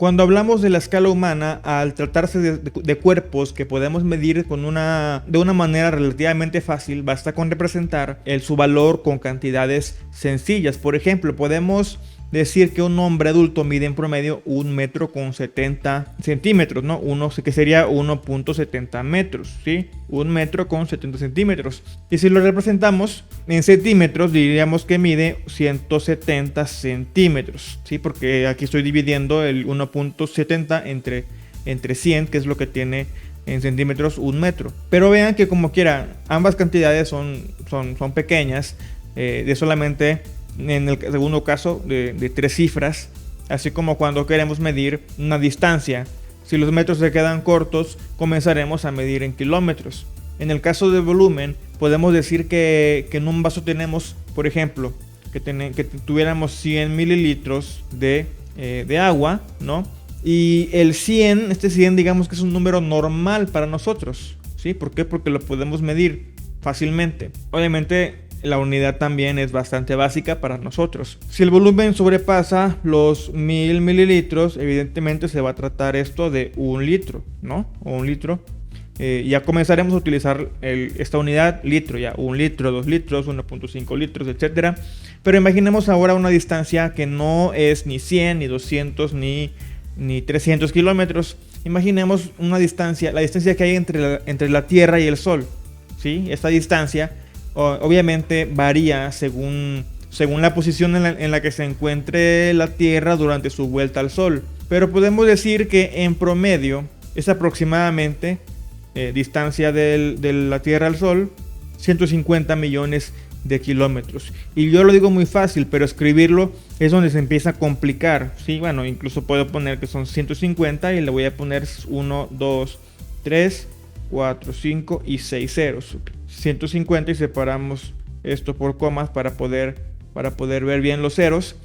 Cuando hablamos de la escala humana, al tratarse de cuerpos que podemos medir de una manera relativamente fácil, basta con representar su valor con cantidades sencillas. Por ejemplo, podemos decir que un hombre adulto mide en promedio 1,70 m, ¿no? Que sería 1,70 metros, ¿sí? 1,70 m. Y si lo representamos en centímetros, diríamos que mide 170 centímetros, ¿sí? Porque aquí estoy dividiendo el 1,70 entre 100, que es lo que tiene en centímetros un metro. Pero vean que como quiera, ambas cantidades son pequeñas, de solamente, en el segundo caso, de 3 cifras, así como cuando queremos medir una distancia. Si los metros se quedan cortos, comenzaremos a medir en kilómetros. En el caso de volumen, podemos decir que en un vaso tenemos, por ejemplo, que tuviéramos 100 mililitros de agua, ¿no? Y el 100, este 100 digamos que es un número normal para nosotros, ¿sí? ¿Por qué? Porque lo podemos medir fácilmente. Obviamente la unidad también es bastante básica para nosotros. Si el volumen sobrepasa los 1000 mililitros, evidentemente se va a tratar esto de 1 litro, ¿no? O 1 litro. Ya comenzaremos a utilizar esta unidad litro, ya 1 litro, 2 litros, 1,5 litros, etc. Pero imaginemos ahora una distancia que no es ni 100, ni 200, ni 300 kilómetros. Imaginemos la distancia que hay entre la Tierra y el Sol, ¿sí? Esta distancia obviamente varía según la posición en la que se encuentre la Tierra durante su vuelta al Sol. Pero podemos decir que en promedio es aproximadamente distancia de la Tierra al Sol 150 millones de kilómetros. Y yo lo digo muy fácil, pero escribirlo es donde se empieza a complicar, ¿sí? Bueno, incluso puedo poner que son 150 y le voy a poner 1, 2, 3, 4, 5 y 6 ceros. 150 y separamos esto por comas para poder ver bien los ceros.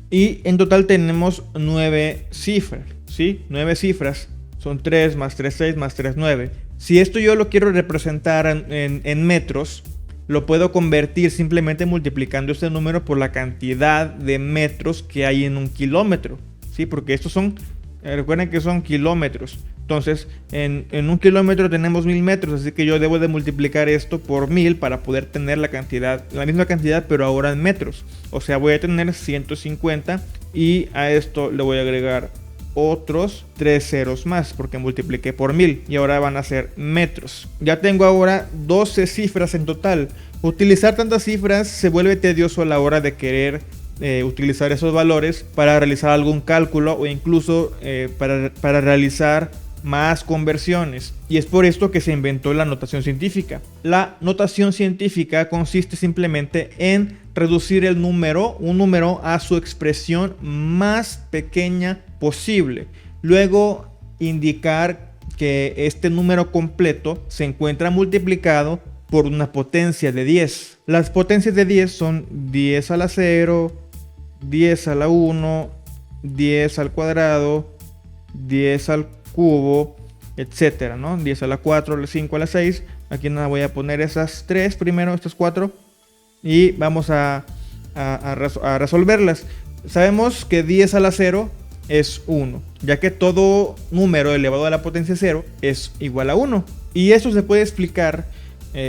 Y en total tenemos 9 cifras, ¿sí? 9 cifras. Son 3 más 3, 6 más 3, 9. Si esto yo lo quiero representar en metros, lo puedo convertir simplemente multiplicando este número por la cantidad de metros que hay en un kilómetro, ¿sí? Porque estos son, recuerden que son kilómetros. Entonces, en un kilómetro tenemos 1000 metros, así que yo debo de multiplicar esto por 1000 para poder tener la misma cantidad, pero ahora en metros. O sea, voy a tener 150 y a esto le voy a agregar otros 3 ceros más porque multipliqué por 1000 y ahora van a ser metros. Ya tengo ahora 12 cifras en total. Utilizar tantas cifras se vuelve tedioso a la hora de querer utilizar esos valores para realizar algún cálculo o incluso para realizar más conversiones, y es por esto que se inventó la notación científica. La notación científica consiste simplemente en reducir un número a su expresión más pequeña posible, luego indicar que este número completo se encuentra multiplicado por una potencia de 10. Las potencias de 10 son 10 a la 0, 10 a la 1, 10 al cuadrado, 10 al cubo, etcétera, ¿no? 10 a la 4, a la 5, a la 6. Aquí nada, voy a poner esas 3 primero, estas 4, y vamos a resolverlas. Sabemos que 10 a la 0 es 1, ya que todo número elevado a la potencia 0 es igual a 1. Y eso se puede explicar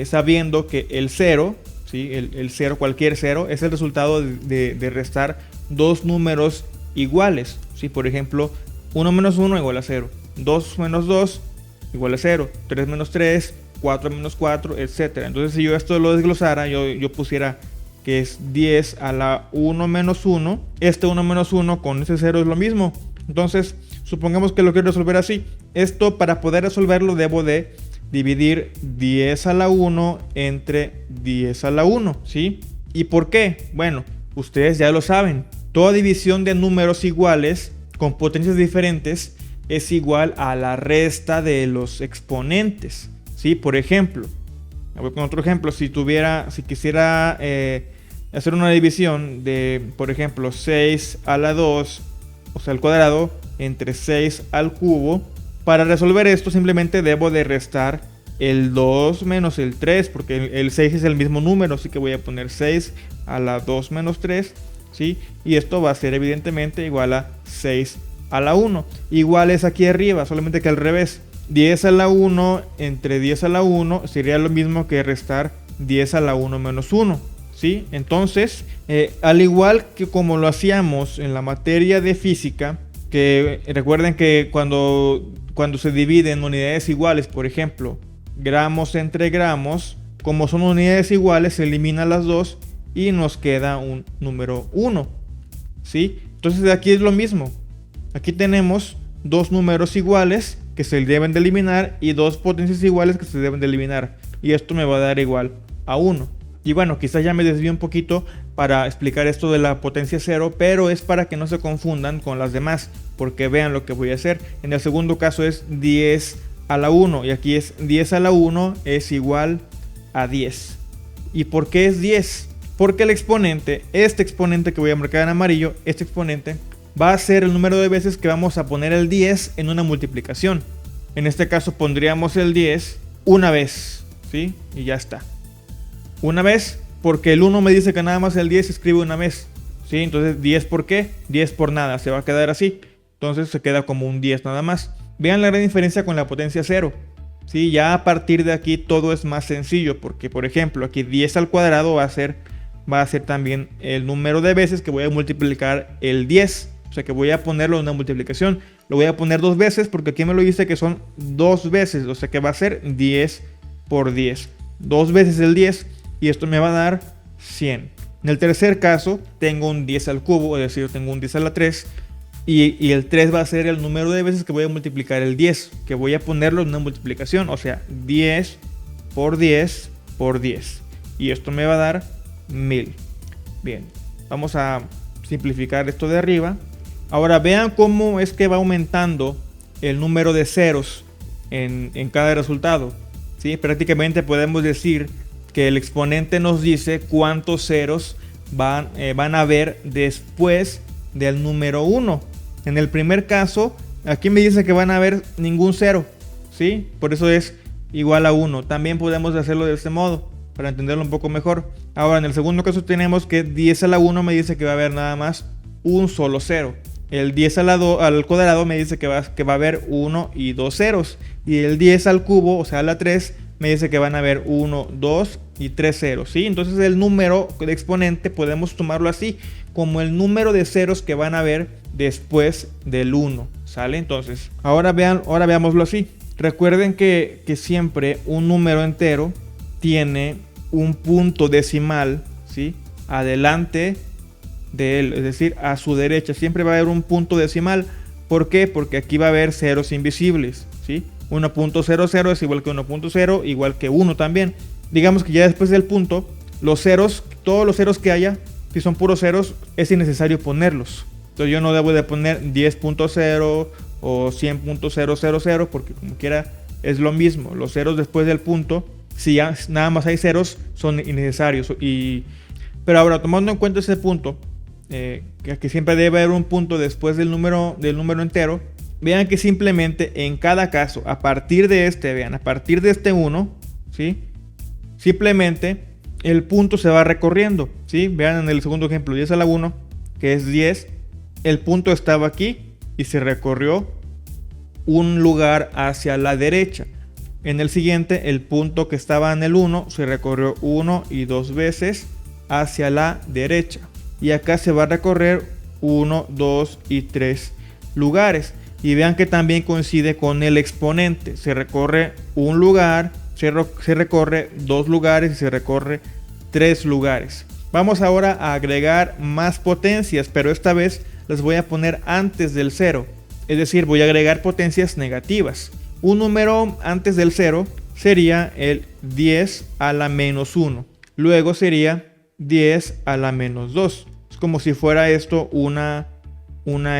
sabiendo que el 0, ¿sí? el 0, cualquier 0, es el resultado de restar dos números iguales, ¿sí? Por ejemplo, 1 menos 1 igual a 0. 2 menos 2 igual a 0, 3 menos 3, 4 menos 4, etc. Entonces, si yo esto lo desglosara, yo pusiera que es 10 a la 1 menos 1. Este 1 menos 1 con ese 0 es lo mismo. Entonces, supongamos que lo quiero resolver así. Esto, para poder resolverlo, debo de dividir 10 a la 1 entre 10 a la 1, ¿sí? ¿Y por qué? Bueno, ustedes ya lo saben. Toda división de números iguales con potencias diferentes es igual a la resta de los exponentes, ¿sí? Por ejemplo, voy con otro ejemplo. Si quisiera hacer una división de, por ejemplo, 6 a la 2, o sea, al cuadrado, entre 6 al cubo, para resolver esto simplemente debo de restar el 2 menos el 3, porque el 6 es el mismo número, así que voy a poner 6 a la 2 menos 3, ¿sí? Y esto va a ser evidentemente igual a 6 a la 1. Igual es aquí arriba, solamente que al revés. 10 a la 1 entre 10 a la 1 sería lo mismo que restar 10 a la 1 menos 1. ¿Sí? Entonces, al igual que como lo hacíamos en la materia de física, que recuerden que cuando se divide en unidades iguales, por ejemplo, gramos entre gramos, como son unidades iguales, se eliminan las dos y nos queda un número 1. ¿Sí? Entonces aquí es lo mismo. Aquí tenemos dos números iguales que se deben de eliminar y dos potencias iguales que se deben de eliminar. Y esto me va a dar igual a 1. Y bueno, quizás ya me desvío un poquito para explicar esto de la potencia 0, pero es para que no se confundan con las demás, porque vean lo que voy a hacer. En el segundo caso es 10 a la 1 y aquí es 10 a la 1 es igual a 10. ¿Y por qué es 10? Porque el exponente, este exponente que voy a marcar en amarillo, este exponente va a ser el número de veces que vamos a poner el 10 en una multiplicación. En este caso pondríamos el 10 una vez, ¿sí? Y ya está. Una vez, porque el 1 me dice que nada más el 10 se escribe una vez, ¿sí? Entonces 10 ¿por qué? 10 por nada, se va a quedar así. Entonces se queda como un 10 nada más. Vean la gran diferencia con la potencia 0. ¿Sí? Ya a partir de aquí todo es más sencillo, porque por ejemplo aquí 10 al cuadrado va a ser también el número de veces que voy a multiplicar el 10. O sea que voy a ponerlo en una multiplicación. Lo voy a poner dos veces porque aquí me lo dice que son dos veces. O sea que va a ser 10 por 10. Dos veces el 10. Y esto me va a dar 100. En el tercer caso, tengo un 10 al cubo, es decir, tengo un 10 a la 3. Y el 3 va a ser el número de veces que voy a multiplicar el 10. Que voy a ponerlo en una multiplicación. O sea, 10 por 10 por 10. Y esto me va a dar 1000. Bien, vamos a simplificar esto de arriba. Ahora vean cómo es que va aumentando el número de ceros en cada resultado. ¿Sí? Prácticamente podemos decir que el exponente nos dice cuántos ceros van a haber después del número 1. En el primer caso, aquí me dice que van a haber ningún cero, ¿sí? Por eso es igual a 1. También podemos hacerlo de este modo, para entenderlo un poco mejor. Ahora, en el segundo caso tenemos que 10 a la 1 me dice que va a haber nada más un solo cero. El 10 al cuadrado me dice que va a haber 1 y 2 ceros. Y el 10 al cubo, o sea, a la 3, me dice que van a haber 1, 2 y 3 ceros, ¿sí? Entonces el número de exponente podemos tomarlo así, como el número de ceros que van a haber después del 1, ¿sale? Entonces, ahora veámoslo así. Recuerden que siempre un número entero tiene un punto decimal, ¿sí? Adelante de él, es decir, a su derecha. Siempre va a haber un punto decimal. ¿Por qué? Porque aquí va a haber ceros invisibles, ¿sí? 1.00 es igual que 1.0, igual que 1 también. Digamos que ya después del punto, los ceros, todos los ceros que haya, si son puros ceros, es innecesario ponerlos. Entonces yo no debo de poner 10.0 o 100.000 porque como quiera es lo mismo. Los ceros después del punto, si ya nada más hay ceros, son innecesarios. Pero ahora, tomando en cuenta ese punto, que siempre debe haber un punto después del número entero, vean que simplemente en cada caso, a partir de este 1, ¿sí? Simplemente el punto se va recorriendo, ¿sí? Vean en el segundo ejemplo, 10 a la 1, que es 10, el punto estaba aquí y se recorrió un lugar hacia la derecha. En el siguiente, el punto que estaba en el 1 se recorrió 1 y 2 veces hacia la derecha. Y acá se va a recorrer 1, 2 y 3 lugares. Y vean que también coincide con el exponente. Se recorre un lugar, se recorre 2 lugares y se recorre 3 lugares. Vamos ahora a agregar más potencias, pero esta vez las voy a poner antes del 0. Es decir, voy a agregar potencias negativas. Un número antes del 0 sería el 10 a la menos 1. Luego sería 10 a la menos 2. Es como si fuera esto una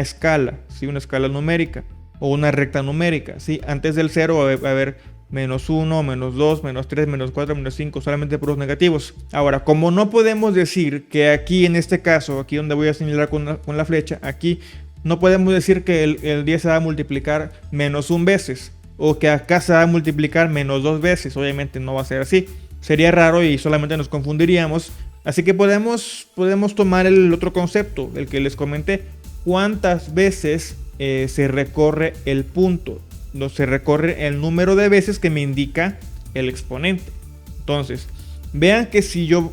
escala, ¿sí? Una escala numérica o una recta numérica, ¿sí? Antes del 0 va a haber menos 1, menos 2, menos 3, menos 4, menos 5, solamente puros negativos. Ahora, como no podemos decir que aquí en este caso, aquí donde voy a señalar con la flecha, aquí no podemos decir que el 10 se va a multiplicar menos 1 veces o que acá se va a multiplicar menos 2 veces. Obviamente no va a ser así. Sería raro y solamente nos confundiríamos. Así que podemos tomar el otro concepto, el que les comenté. ¿Cuántas veces se recorre el punto, no se recorre el número de veces que me indica el exponente. Entonces, vean que si yo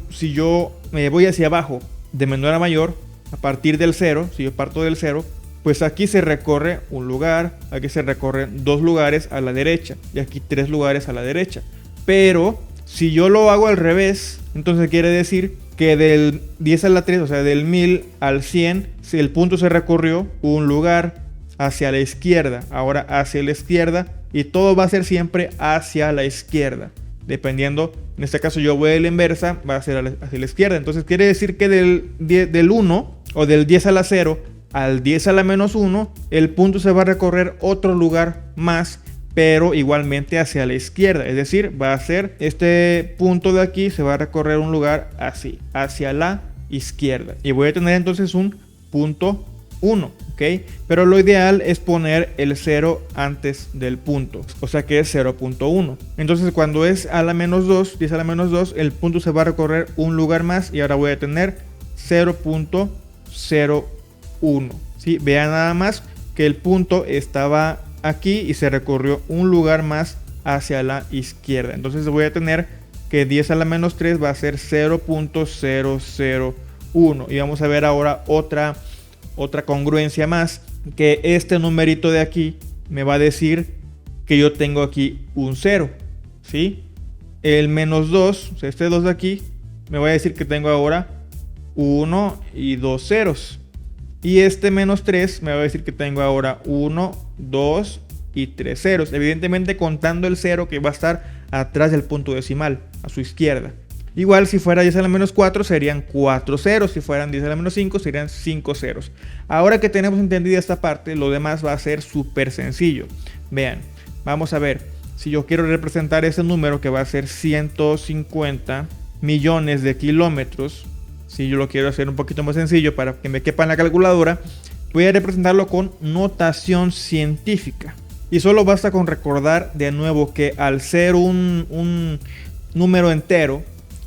me voy hacia abajo de menor a mayor, a partir del 0, si yo parto del 0, pues aquí se recorre un lugar, aquí se recorren 2 lugares a la derecha y aquí 3 lugares a la derecha. Pero si yo lo hago al revés, entonces quiere decir que del 10 a la 3, o sea, del 1000 al 100, si el punto se recorrió un lugar hacia la izquierda, ahora hacia la izquierda, y todo va a ser siempre hacia la izquierda. Dependiendo, en este caso yo voy a la inversa, va a ser hacia la izquierda. Entonces quiere decir que del 1 o del 10 a la 0 al 10 a la menos 1, el punto se va a recorrer otro lugar más, pero igualmente hacia la izquierda. Es decir, va a ser este punto de aquí, se va a recorrer un lugar así, hacia la izquierda. Y voy a tener entonces un punto 1, ¿ok? Pero lo ideal es poner el 0 antes del punto, o sea que es 0.1. Entonces cuando es a la menos 2, 10 a la menos 2, el punto se va a recorrer un lugar más y ahora voy a tener 0.01. ¿Sí? Vean nada más que el punto estaba aquí y se recorrió un lugar más hacia la izquierda. Entonces voy a tener que 10 a la menos 3 va a ser 0.001. Y vamos a ver ahora otra congruencia más, que este numerito de aquí me va a decir que yo tengo aquí un 0, ¿sí? El menos 2, o sea, este 2 de aquí, me va a decir que tengo ahora 1 y 2 ceros. Y este menos 3 me va a decir que tengo ahora 1, 2 y 3 ceros. Evidentemente contando el 0 que va a estar atrás del punto decimal, a su izquierda. Igual si fuera 10 a la menos 4 serían 4 ceros, si fueran 10 a la menos 5 serían 5 ceros. Ahora que tenemos entendida esta parte, lo demás va a ser súper sencillo. Vean, vamos a ver, si yo quiero representar ese número que va a ser 150 millones de kilómetros, si yo lo quiero hacer un poquito más sencillo para que me quepa en la calculadora, voy a representarlo con notación científica. Y solo basta con recordar de nuevo que al ser un número entero,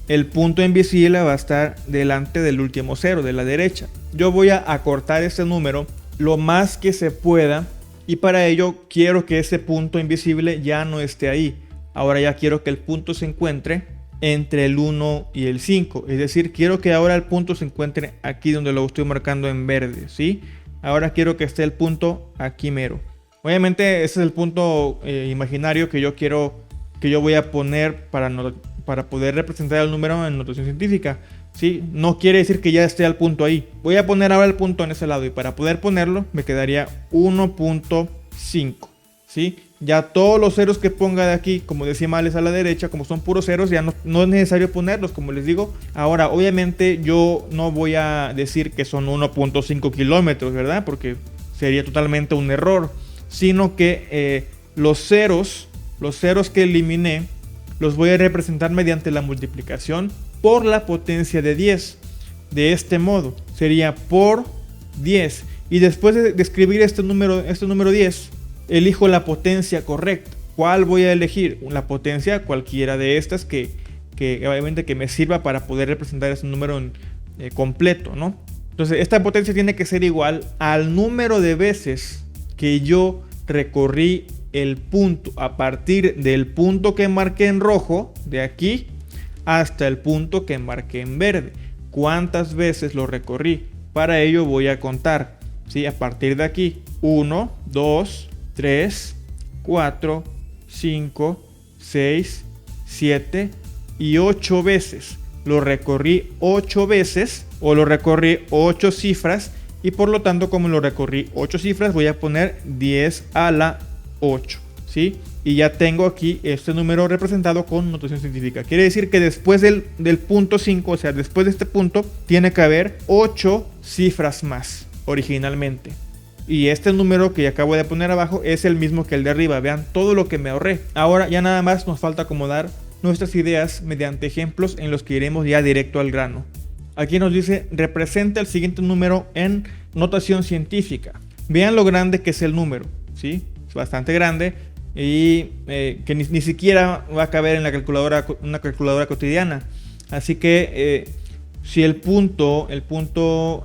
el punto invisible va a estar delante del último cero, de la derecha. Yo voy a acortar este número lo más que se pueda y para ello quiero que ese punto invisible ya no esté ahí. Ahora ya quiero que el punto se encuentre entre el 1 y el 5. Es decir, quiero que ahora el punto se encuentre aquí donde lo estoy marcando en verde, ¿sí? Ahora quiero que esté el punto aquí mero. Obviamente ese es el punto imaginario que yo voy a poner para poder representar el número en notación científica, ¿sí? No quiere decir que ya esté al punto ahí. Voy a poner ahora el punto en ese lado y para poder ponerlo me quedaría 1.5, ¿sí? Ya todos los ceros que ponga de aquí como decimales a la derecha, como son puros ceros, ya no es necesario ponerlos, como les digo. Ahora, obviamente yo no voy a decir que son 1.5 kilómetros, ¿verdad? Porque sería totalmente un error, sino que los ceros que eliminé los voy a representar mediante la multiplicación por la potencia de 10. De este modo, sería por 10. Y después de escribir este número 10, elijo la potencia correcta. ¿Cuál voy a elegir? La potencia cualquiera de estas que obviamente que me sirva para poder representar ese número completo, ¿no? Entonces esta potencia tiene que ser igual al número de veces que yo recorrí el punto a partir del punto que marqué en rojo de aquí hasta el punto que marqué en verde. ¿Cuántas veces lo recorrí? Para ello voy a contar, ¿sí? A partir de aquí 1, 2, 3, 4, 5, 6, 7 y 8 veces. Lo recorrí 8 veces o lo recorrí 8 cifras y por lo tanto como lo recorrí 8 cifras voy a poner 10 a la 8, ¿sí? Y ya tengo aquí este número representado con notación científica. Quiere decir que después del punto 5, o sea, después de este punto, tiene que haber 8 cifras más originalmente. Y este número que acabo de poner abajo es el mismo que el de arriba. Vean todo lo que me ahorré. Ahora ya nada más nos falta acomodar nuestras ideas mediante ejemplos en los que iremos ya directo al grano. Aquí nos dice, representa el siguiente número en notación científica. Vean lo grande que es el número, ¿sí? Es bastante grande y que ni siquiera va a caber en la calculadora, una calculadora cotidiana. Así que Si el punto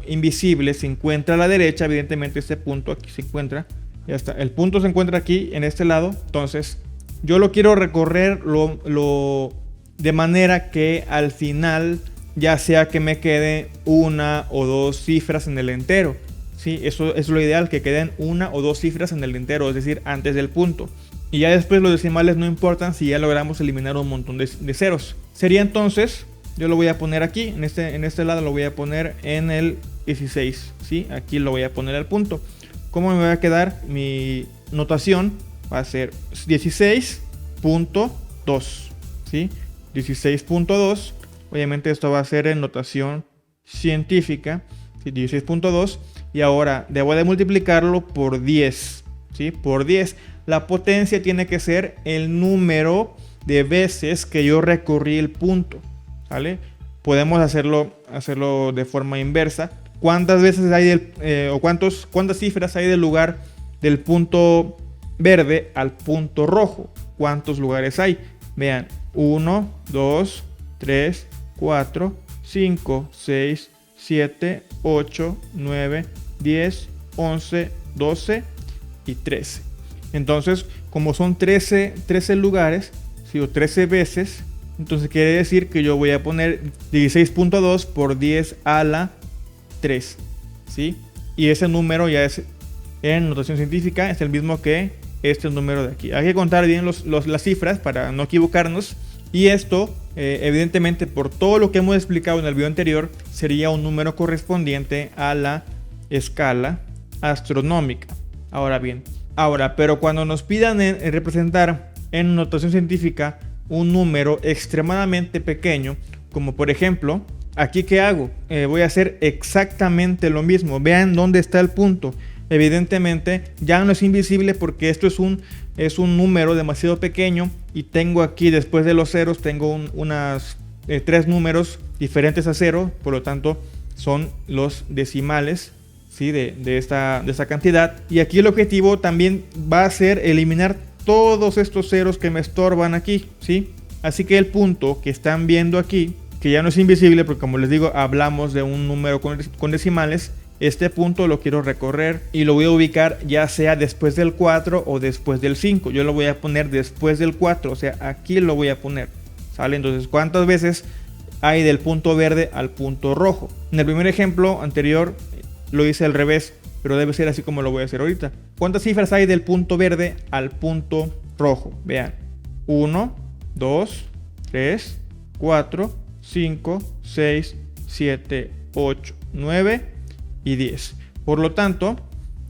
invisible se encuentra a la derecha, evidentemente este punto aquí se encuentra, ya está, el punto se encuentra aquí en este lado, entonces yo lo quiero recorrer de manera que al final ya sea que me quede una o dos cifras en el entero, ¿sí? Eso es lo ideal, que queden una o dos cifras en el entero, es decir, antes del punto. Y ya después los decimales no importan si ya logramos eliminar un montón de ceros. Sería entonces, yo lo voy a poner aquí, en este lado lo voy a poner en el 16, ¿sí? Aquí lo voy a poner al punto. ¿Cómo me va a quedar? Mi notación va a ser 16.2, ¿sí? 16.2. Obviamente esto va a ser en notación científica, ¿sí? 16.2. Y ahora debo de multiplicarlo por 10, ¿sí? Por 10. La potencia tiene que ser el número de veces que yo recorrí el punto, ¿vale? Podemos hacerlo de forma inversa. ¿Cuántas veces hay cuántas cifras hay del lugar del punto verde al punto rojo? ¿Cuántos lugares hay? Vean, 1, 2, 3, 4, 5, 6, 7, 8, 9, 10, 11, 12 y 13. Entonces, como son 13 lugares, ¿sí? O 13 veces, entonces quiere decir que yo voy a poner 16.2 por 10 a la 3, ¿sí? Y ese número ya es, en notación científica, es el mismo que este número de aquí. Hay que contar bien las cifras para no equivocarnos. Y esto, evidentemente, por todo lo que hemos explicado en el video anterior, sería un número correspondiente a la escala astronómica. Pero cuando nos pidan representar en notación científica un número extremadamente pequeño, como por ejemplo, aquí ¿qué hago? Voy a hacer exactamente lo mismo. Vean dónde está el punto. Evidentemente ya no es invisible porque esto es un número demasiado pequeño, y tengo aquí después de los ceros tengo tres números diferentes a cero, por lo tanto son los decimales, ¿sí? de esta cantidad. Y aquí el objetivo también va a ser eliminar todos estos ceros que me estorban aquí, ¿sí? Así que el punto que están viendo aquí, que ya no es invisible porque, como les digo, hablamos de un número con decimales, este punto lo quiero recorrer y lo voy a ubicar ya sea después del 4 o después del 5. Yo lo voy a poner después del 4, o sea, aquí lo voy a poner, ¿sale? Entonces, ¿cuántas veces hay del punto verde al punto rojo? En el primer ejemplo anterior lo hice al revés, pero debe ser así como lo voy a hacer ahorita. ¿Cuántas cifras hay del punto verde al punto rojo? Vean, 1, 2, 3, 4, 5, 6, 7, 8, 9 y 10. Por lo tanto,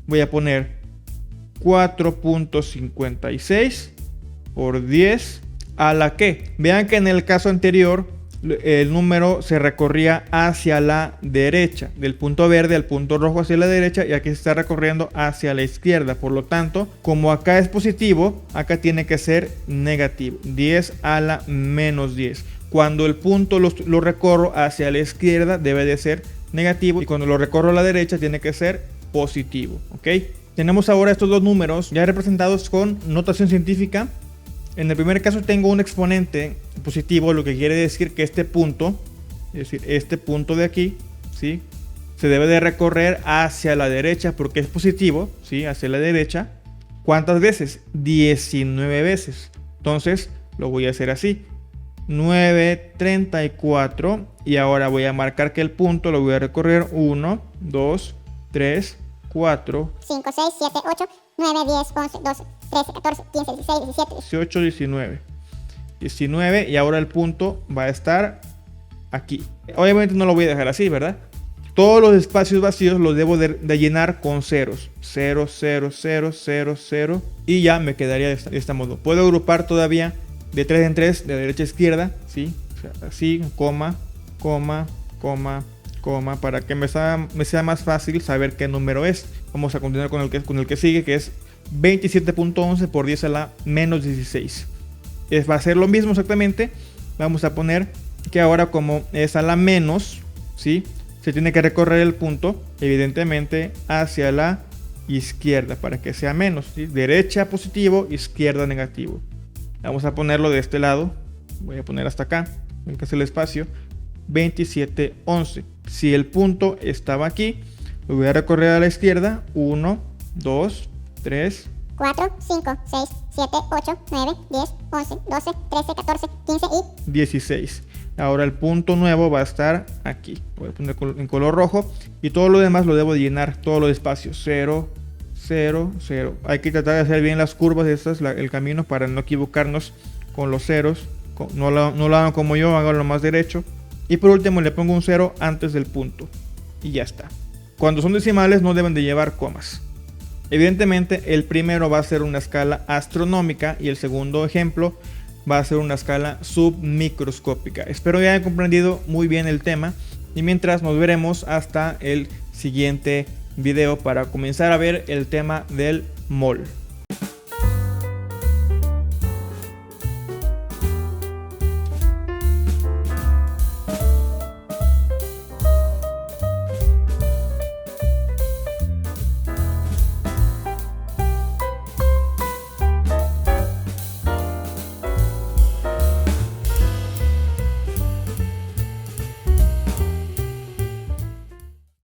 voy a poner 4.56 por 10 a la que. Vean que en el caso anterior el número se recorría hacia la derecha, del punto verde al punto rojo hacia la derecha, y aquí se está recorriendo hacia la izquierda. Por lo tanto, como acá es positivo, acá tiene que ser negativo, 10 a la menos 10. Cuando el punto lo recorro hacia la izquierda debe de ser negativo, y cuando lo recorro a la derecha tiene que ser positivo, ¿ok? Tenemos ahora estos dos números ya representados con notación científica. En el primer caso tengo un exponente positivo, lo que quiere decir que este punto, es decir, este punto de aquí, ¿sí? Se debe de recorrer hacia la derecha porque es positivo, ¿sí? Hacia la derecha. ¿Cuántas veces? 19 veces. Entonces lo voy a hacer así. 9, 34, y ahora voy a marcar que el punto lo voy a recorrer 1, 2, 3, 4, 5, 6, 7, 8, 9, 10, 11, 12, 13, 14, 15, 16, 17, 18, 19, y ahora el punto va a estar aquí. Obviamente no lo voy a dejar así, ¿verdad? Todos los espacios vacíos los debo de llenar con ceros. 0, 0, 0, 0, 0, y ya me quedaría de este modo. Puedo agrupar todavía de 3 en 3, de derecha a izquierda, ¿sí? O sea, así, coma, coma, coma, coma, para que me sea más fácil saber qué número es. Vamos a continuar con el que sigue, que es 27.11 por 10 a la menos 16. Va a ser lo mismo exactamente. Vamos a poner que ahora, como es a la menos, ¿sí? Se tiene que recorrer el punto, evidentemente, hacia la izquierda para que sea menos, ¿sí? Derecha positivo, izquierda negativo. Vamos a ponerlo de este lado. Voy a poner hasta acá, en que es el espacio. 2711. Si el punto estaba aquí, lo voy a recorrer a la izquierda. 1, 2, 3, 4, 5, 6, 7, 8, 9, 10, 11, 12, 13, 14, 15 y 16. Ahora el punto nuevo va a estar aquí. Voy a poner en color rojo. Y todo lo demás lo debo llenar, todo lo despacio. 0, 0, 0. Hay que tratar de hacer bien las curvas. Este es el camino para no equivocarnos con los ceros. No lo hagan como yo, háganlo más derecho. Y por último le pongo un 0 antes del punto. Y ya está. Cuando son decimales no deben de llevar comas. Evidentemente el primero va a ser una escala astronómica y el segundo ejemplo va a ser una escala submicroscópica. Espero que hayan comprendido muy bien el tema y mientras nos veremos hasta el siguiente video para comenzar a ver el tema del mol.